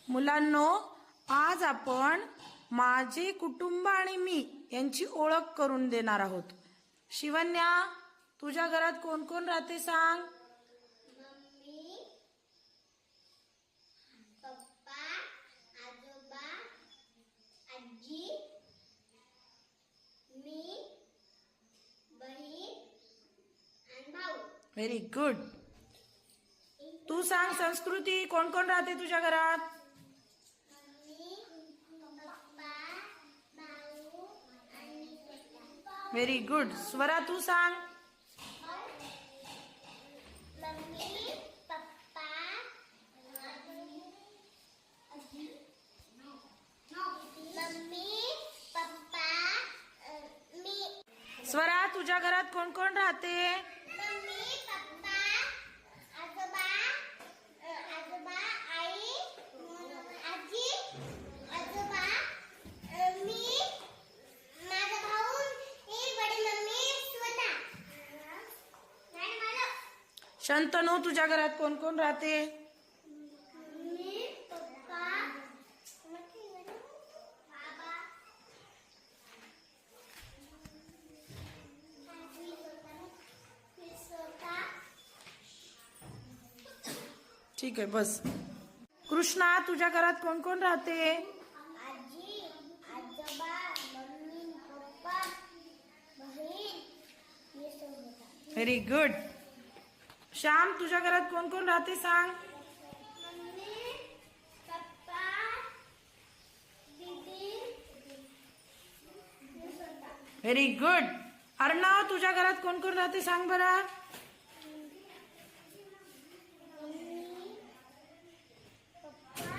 मुलांनो, आज आपण माझे कुटुंब आणि मी यांची ओळख करून देणार आहोत. शिवन्या, तुझ्या घरात कोण कोण राहते सांग. मम्मी, पप्पा, आजोबा, आजी, मी, बहीण आणि भाऊ. Very good. तू सांग संस्कृती, कोण कोण राहते तुझ्या घरात. मम्मी, पप्पा, भाऊ आणि स्वतः. Very good. स्वरा, तू सांग. मम्मी, पप्पा, मम्मी, पप्पा, मी. स्वरा, तुझ्या घरात कोण कोण राहते. मम्मी, पप्पा, आजोबा, आई, आजी, आजोबा, मी, माझा भाऊ, ही बडी मम्मी, स्वतः. शंतनू, तुझ्या घरात कोण कोण राहते. मम्मी, पप्पा, बाबा, स्वतः. ठीक आहे, बस. कृष्णा, तुझ्या घरात कोण कोण राहते. आजी, आजोबा, मम्मी, पप्पा, बहीण, मी सोबत. Very good. श्याम, तुझ्या घरात कोण कोण राहते सांग. मम्मी, पप्पा, दीदी, मी स्वतः. Very good. अर्णव, तुझ्या घरात कोण कोण राहते सांग बरं. मम्मी, पप्पा,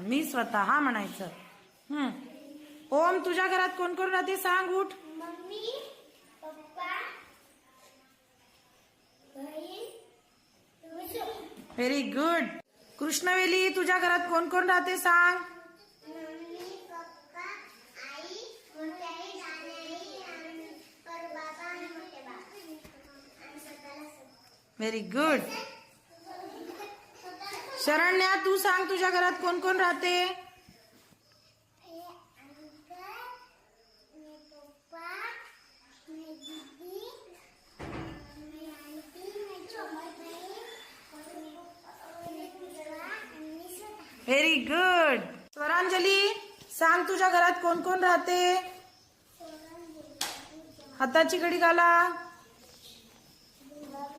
मी स्वतः हा म्हणायचं. ओम, तुझ्या घरात कोण कोण राहते सांग. उठ. मम्मी, पप्पा, बहीण, मी स्वतः. Very good. कृष्णवेली, तुझ्या घरात कोण कोण राहते सांग. मम्मी, पप्पा, आई, मोठी आई, लहान आई, आणि बाबा आणि मोठे बाबा आणि स्वतःला. Very good. शरण्या, तू सांग तुझ्या घरात कोण कोण राहते. मी पप्पा, मी दीदी, मी आंटी, मी छोटी बहीण, मी स्वतः. Very good. स्वरांजली, सांग तुझ्या घरात कोण कोण राहते. हाताची घडी घाला.